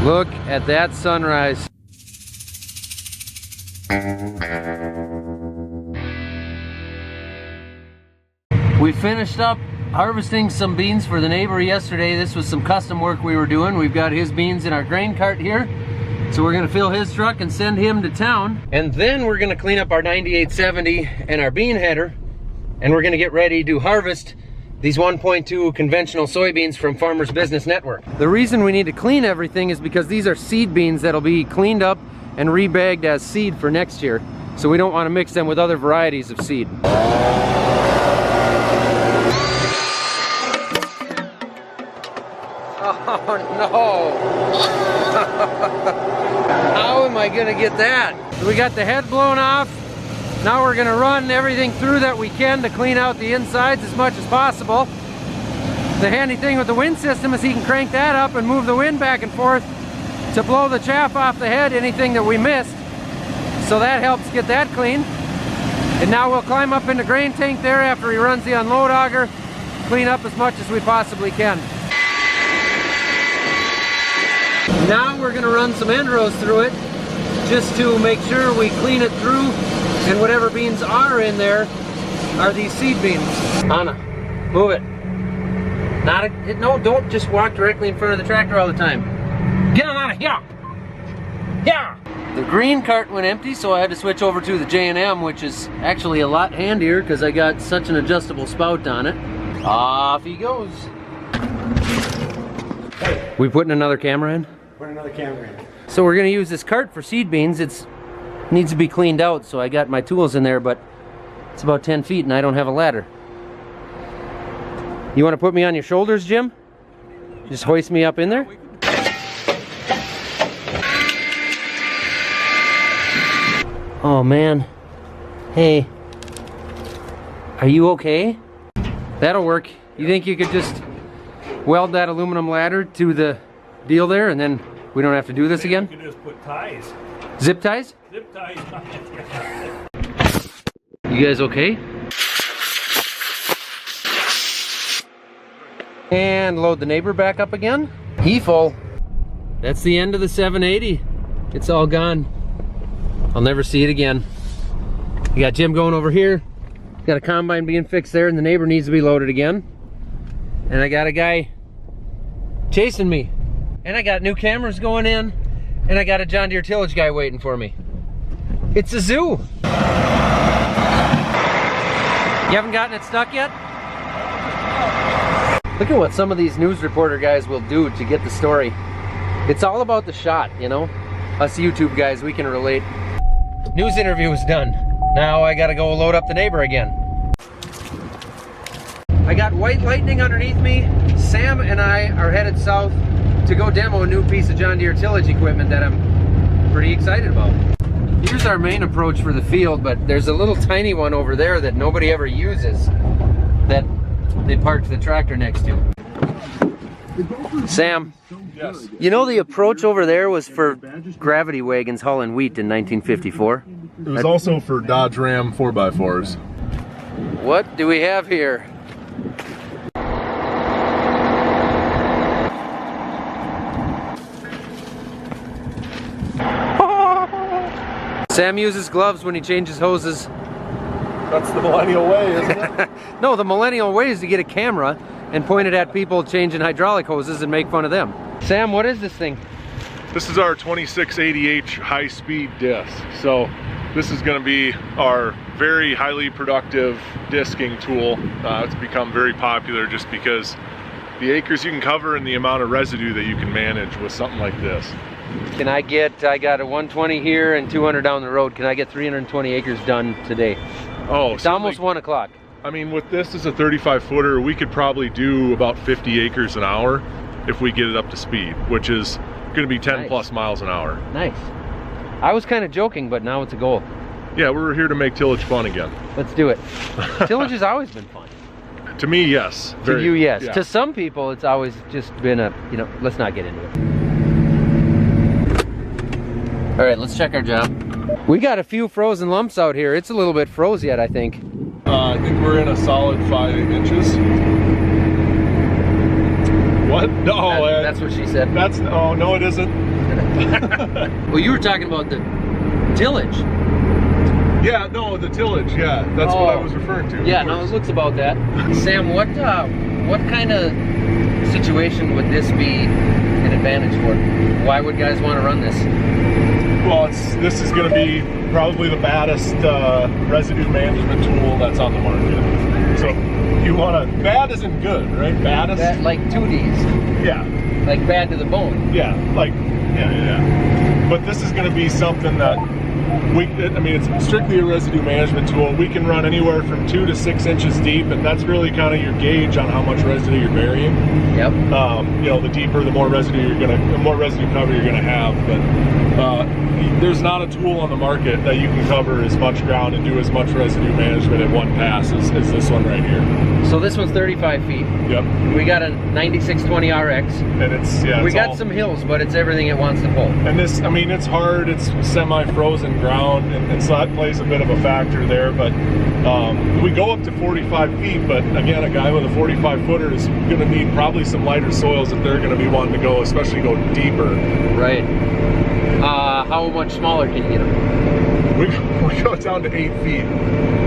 Look at that sunrise. We finished up harvesting some beans for the neighbor yesterday. This was some custom work we were doing. We've got his beans in our grain cart here. So we're gonna fill his truck and send him to town. And then we're gonna clean up our 9870 and our bean header. And we're gonna get ready to harvest these 1.2 conventional soybeans from Farmers Business Network. The reason we need to clean everything is because these are seed beans that'll be cleaned up and rebagged as seed for next year. So we don't wanna mix them with other varieties of seed. Oh no! How am I gonna get that? We got the head blown off. Now we're gonna run everything through that we can to clean out the insides as much as possible. The handy thing with the wind system is he can crank that up and move the wind back and forth to blow the chaff off the head, anything that we missed. So that helps get that clean. And now we'll climb up in the grain tank there after he runs the unload auger, clean up as much as we possibly can. Now we're gonna run some end rows through it just to make sure we clean it through, and whatever beans are in there are these seed beans. Anna, move it. No, don't just walk directly in front of the tractor all the time. Get on out of here! Yeah! The green cart went empty, so I had to switch over to the J&M, which is actually a lot handier because I got such an adjustable spout on it. Off he goes. We putting another camera in? Put another camera in. So we're gonna use this cart for seed beans. It needs to be cleaned out, so I got my tools in there, but it's about 10 feet and I don't have a ladder. You wanna put me on your shoulders, Jim? Just hoist me up in there? Oh man. Hey. Are you okay? That'll work. You think you could just weld that aluminum ladder to the deal there and then we don't have to do this again? You can just put ties. Zip ties? Zip ties on it. You guys okay? And load the neighbor back up again. He full. That's the end of the 780. It's all gone. I'll never see it again. We got Jim going over here. Got a combine being fixed there and the neighbor needs to be loaded again. And I got a guy chasing me. And I got new cameras going in. And I got a John Deere tillage guy waiting for me. It's a zoo. You haven't gotten it stuck yet? Look at what some of these news reporter guys will do to get the story. It's all about the shot, you know? Us YouTube guys, we can relate. News interview is done. Now I gotta go load up the neighbor again. I got White Lightning underneath me. Sam and I are headed south to go demo a new piece of John Deere tillage equipment that I'm pretty excited about. Here's our main approach for the field, but there's a little tiny one over there that nobody ever uses that they parked the tractor next to. Sam, Yes. you know the approach over there was for gravity wagons hauling wheat in 1954? It was also for Dodge Ram 4x4s. What do we have here? Sam uses gloves when he changes hoses. That's the millennial way, isn't it? No, the millennial way is to get a camera and point it at people changing hydraulic hoses and make fun of them. Sam, what is this thing? This is our 2680H high-speed disc. So this is going to be our very highly productive disking tool. It's become very popular just because the acres you can cover and the amount of residue that you can manage with something like this. Can I got a 120 here and 200 down the road. Can I get 320 acres done today? Oh, It's almost 1 o'clock. I mean, with this as a 35-footer, we could probably do about 50 acres an hour if we get it up to speed, which is going to be 10 plus miles an hour. Nice. I was kind of joking, but now it's a goal. Yeah, we're here to make tillage fun again. Let's do it. Tillage has always been fun. To me, yes. To you, yes. Yeah. To some people, it's always just been a, you know, let's not get into it. All right, let's check our job. We got a few frozen lumps out here. It's a little bit froze yet, I think. I think we're in a solid 5 inches. What? No, That's what she said. That's, oh, no, it isn't. Well, you were talking about the tillage. Yeah, no, the tillage, yeah. That's what I was referring to. Yeah, no, it looks about that. Sam, what kind of situation would this be an advantage for? Why would guys want to run this? Well, this is going to be probably the baddest residue management tool that's on the market. So you want to, bad isn't good, right? Baddest? That, like 2Ds. Yeah. Like bad to the bone. Yeah, like, yeah. But this is going to be something that it's strictly a residue management tool. We can run anywhere from 2 to 6 inches deep, and that's really kind of your gauge on how much residue you're burying. Yep. The deeper, the more residue cover you're gonna have. But there's not a tool on the market that you can cover as much ground and do as much residue management in one pass as this one right here. So this one's 35 feet. Yep. We got a 9620 RX. And we got some hills, but it's everything it wants to pull. And this, it's hard. It's semi-frozen ground, and so that plays a bit of a factor there. But we go up to 45 feet, but again, a guy with a 45-footer is going to need probably some lighter soils if they're going to be wanting to go, especially go deeper. Right. How much smaller can you get them? We go down to 8 feet.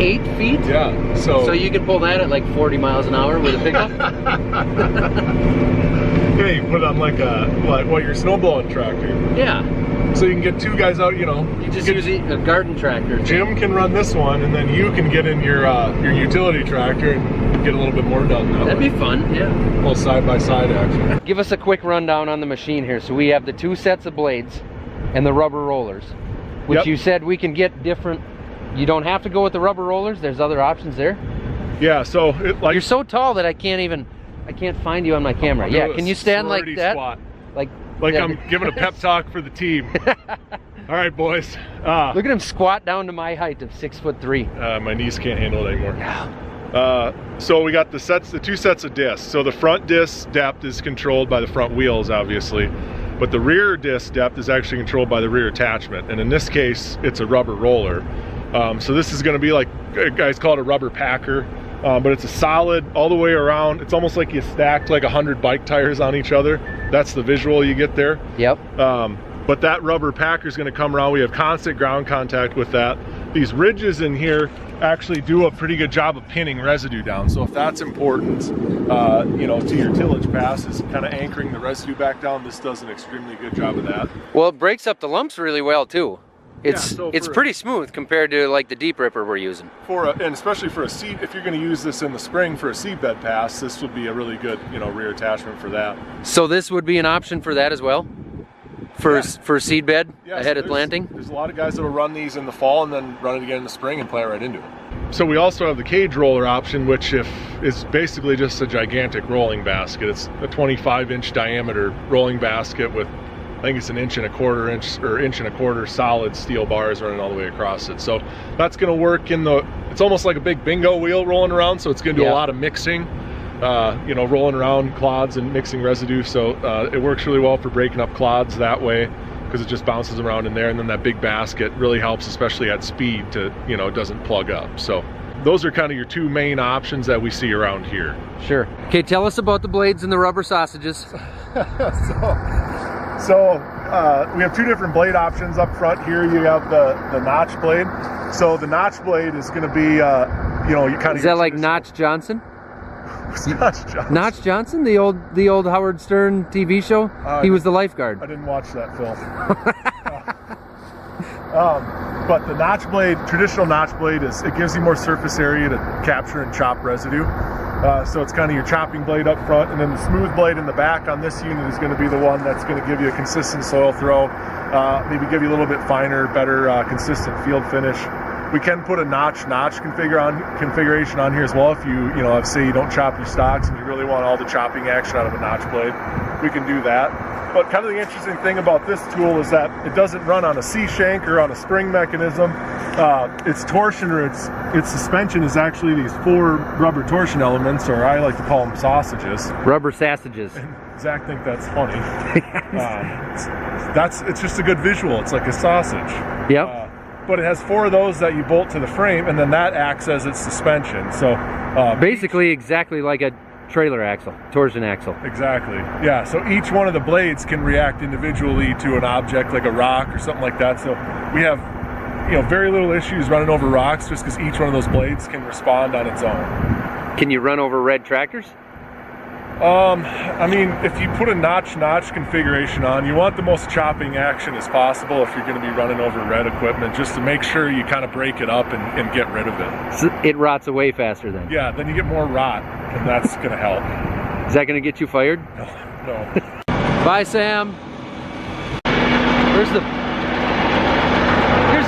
8 feet? Yeah. So you can pull that at like 40 miles an hour with a pickup? Yeah, you put it on like your snowblowing tractor. Yeah. So you can get 2 guys out, You just use a garden tractor. Jim can run this one, and then you can get in your utility tractor and get a little bit more done that That'd way. be fun, yeah. A little side-by-side action. Give us a quick rundown on the machine here. So we have the 2 sets of blades and the rubber rollers, which you said we can get different. You don't have to go with the rubber rollers. There's other options there. Yeah, so you're so tall that I can't find you on my camera. Yeah, can you stand like that? Squat. Like I'm giving a pep talk for the team. All right, boys. Look at him squat down to my height of 6'3". My knees can't handle it anymore. So we got the 2 sets of discs. So the front disc depth is controlled by the front wheels, obviously, but the rear disc depth is actually controlled by the rear attachment. And in this case, it's a rubber roller. So this is going to be like, guys call it a rubber packer, but it's a solid all the way around. It's almost like you stacked like 100 bike tires on each other. That's the visual you get there. Yep. But that rubber packer is going to come around. We have constant ground contact with that. These ridges in here actually do a pretty good job of pinning residue down. So if that's important, to your tillage pass, is kind of anchoring the residue back down. This does an extremely good job of that. Well, it breaks up the lumps really well too. It's it's pretty smooth compared to like the deep ripper we're using. And especially for a seed, if you're going to use this in the spring for a seed bed pass, this would be a really good, rear attachment for that. So this would be an option for that as well? For seed bed ahead of planting? There's a lot of guys that will run these in the fall and then run it again in the spring and plant right into it. So we also have the cage roller option, which is basically just a gigantic rolling basket. It's a 25-inch diameter rolling basket with, I think it's 1.25 inch solid steel bars running all the way across it. So that's going to work it's almost like a big bingo wheel rolling around. So it's going to do a lot of mixing, rolling around clods and mixing residue. So it works really well for breaking up clods that way, because it just bounces around in there. And then that big basket really helps, especially at speed, to, it doesn't plug up. So those are kind of your 2 main options that we see around here. Sure. Okay, tell us about the blades and the rubber sausages. So we have 2 different blade options up front here. You have the notch blade. So the notch blade is going to be, you kind of. Is that like Notch Johnson? Notch Johnson? Notch Johnson, the old Howard Stern TV show. He was the lifeguard. I didn't watch that film. But the notch blade, traditional notch blade, it gives you more surface area to capture and chop residue. So it's kind of your chopping blade up front, and then the smooth blade in the back on this unit is going to be the one that's going to give you a consistent soil throw, maybe give you a little bit finer, better, consistent field finish. We can put a notch configuration on here as well if say you don't chop your stocks and you really want all the chopping action out of a notch blade. We can do that. But kind of the interesting thing about this tool is that it doesn't run on a C-shank or on a spring mechanism. Its torsion or its suspension is actually these 4 rubber torsion elements, or I like to call them sausages. Rubber sausages. And Zach thinks that's funny. It's just a good visual. It's like a sausage. Yep. But it has 4 of those that you bolt to the frame, and then that acts as its suspension. So basically exactly like a trailer axle, torsion axle. Exactly. Yeah, so each one of the blades can react individually to an object like a rock or something like that. So we have, you know, very little issues running over rocks just because each one of those blades can respond on its own. Can you run over red tractors? I mean, if you put a notch configuration on, you want the most chopping action as possible if you're going to be running over red equipment, just to make sure you kind of break it up and get rid of it. So it rots away faster then? Yeah, then you get more rot, and that's going to help. Is that going to get you fired? No. Bye, Sam. Here's the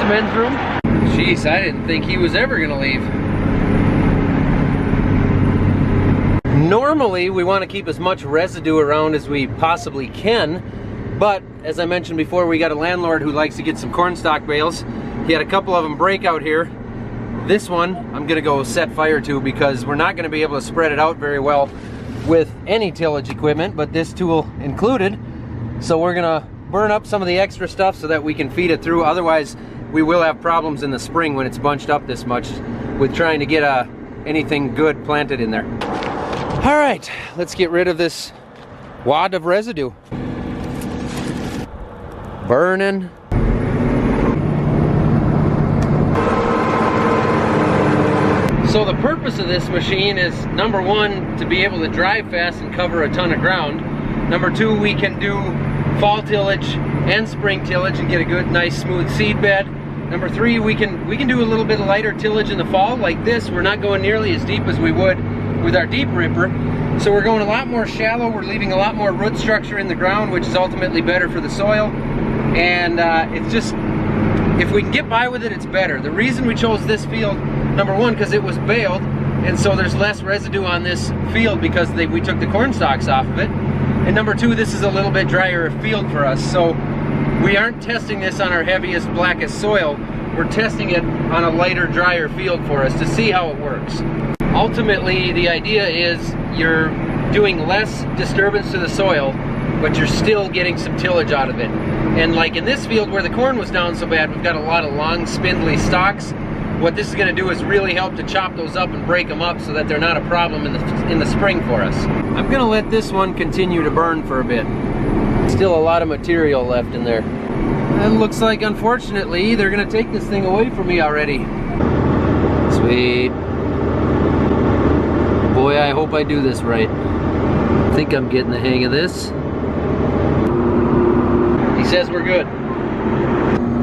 men's room. Jeez, I didn't think he was ever going to leave. Normally, we want to keep as much residue around as we possibly can, but as I mentioned before, we got a landlord who likes to get some corn stalk bales. He had a couple of them break out here. This one, I'm gonna go set fire to because we're not gonna be able to spread it out very well with any tillage equipment, but this tool included. So we're gonna burn up some of the extra stuff so that we can feed it through. Otherwise, we will have problems in the spring when it's bunched up this much with trying to get anything good planted in there. All right, let's get rid of this wad of residue. Burning. So the purpose of this machine is, number one, to be able to drive fast and cover a ton of ground. Number two, we can do fall tillage and spring tillage and get a good, nice, smooth seed bed. Number three, we can do a little bit of lighter tillage in the fall like this. We're not going nearly as deep as we would with our deep ripper. So we're going a lot more shallow. We're leaving a lot more root structure in the ground, which is ultimately better for the soil. And it's just, if we can get by with it, it's better. The reason we chose this field, number one, because it was baled, and so there's less residue on this field because we took the corn stalks off of it. And number two, this is a little bit drier field for us. So we aren't testing this on our heaviest, blackest soil. We're testing it on a lighter, drier field for us to see how it works. Ultimately, the idea is you're doing less disturbance to the soil, but you're still getting some tillage out of it. And like in this field where the corn was down so bad, we've got a lot of long, spindly stalks. What this is going to do is really help to chop those up and break them up so that they're not a problem in the spring for us. I'm going to let this one continue to burn for a bit. Still a lot of material left in there. It looks like, unfortunately, they're going to take this thing away from me already. Sweet. Boy, I hope I do this right. I think I'm getting the hang of this. He says we're good.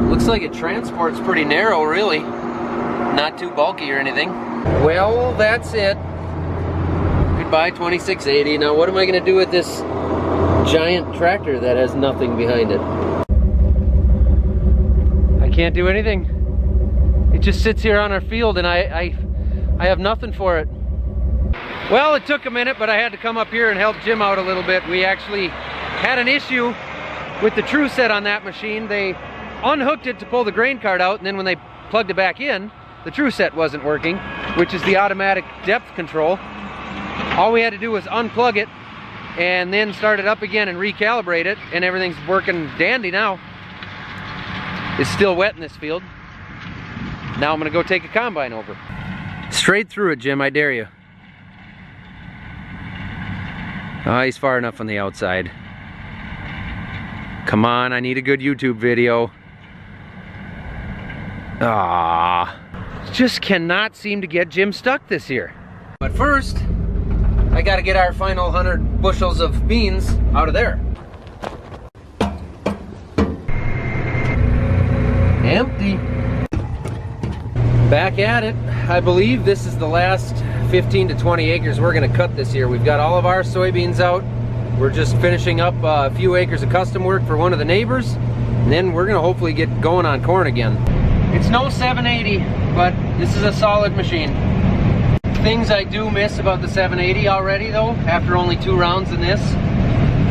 Looks like it transports pretty narrow, really. Not too bulky or anything. Well, that's it. Goodbye 2680. Now what am I gonna do with this giant tractor that has nothing behind it? I can't do anything. It just sits here on our field and I have nothing for it. Well, it took a minute, but I had to come up here and help Jim out a little bit. We actually had an issue with the true set on that machine. They unhooked it to pull the grain cart out, and then when they plugged it back in, the true set wasn't working, which is the automatic depth control. All we had to do was unplug it and then start it up again and recalibrate it, and everything's working dandy now. It's still wet in this field. Now I'm gonna go take a combine over. Straight through it, Jim, I dare you. Oh, he's far enough on the outside. Come on, I need a good YouTube video. Ah, just cannot seem to get Jim stuck this year. But first, I gotta get our final 100 bushels of beans out of there. Empty. Back at it. I believe this is the last 15 to 20 acres we're gonna cut this year. We've got all of our soybeans out. We're just finishing up a few acres of custom work for one of the neighbors, and then we're gonna hopefully get going on corn again. It's no 780, but this is a solid machine. Things I do miss about the 780 already though, after only 2 rounds in this.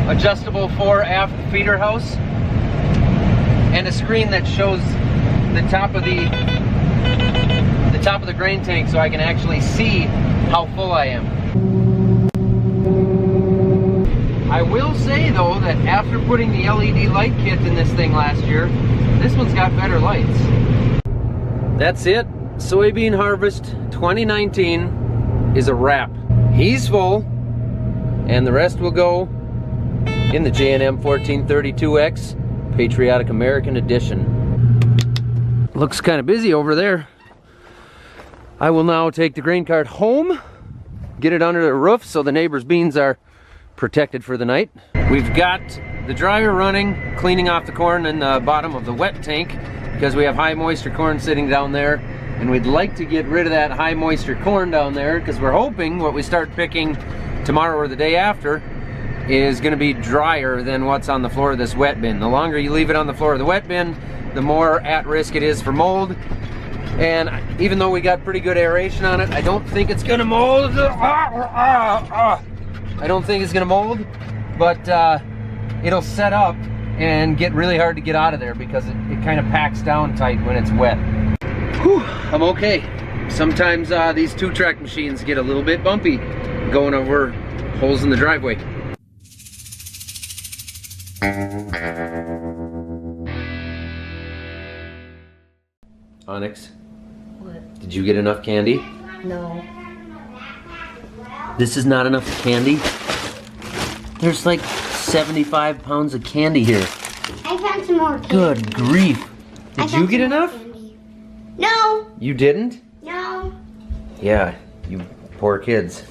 Adjustable fore-aft feeder house, and a screen that shows the top of the grain tank so I can actually see how full I am. I will say though that after putting the LED light kit in this thing last year, this one's got better lights. That's it. Soybean harvest 2019 is a wrap. He's full, and the rest will go in the J&M 1432X Patriotic American Edition. Looks kind of busy over there. I will now take the grain cart home, get it under the roof so the neighbor's beans are protected for the night. We've got the dryer running, cleaning off the corn in the bottom of the wet tank because we have high moisture corn sitting down there, and we'd like to get rid of that high moisture corn down there because we're hoping what we start picking tomorrow or the day after is going to be drier than what's on the floor of this wet bin. The longer you leave it on the floor of the wet bin, the more at risk it is for mold. And even though we got pretty good aeration on it, I don't think it's gonna mold. I don't think it's gonna mold, but it'll set up and get really hard to get out of there because it kind of packs down tight when it's wet. Whew, I'm okay. Sometimes these 2-track machines get a little bit bumpy going over holes in the driveway. Onyx, What? did you get enough candy? No. This is not enough candy? There's like 75 pounds of candy here. I found some more candy. Good grief. I Did you found get some more enough? candy. No. You didn't? No. Yeah, you poor kids.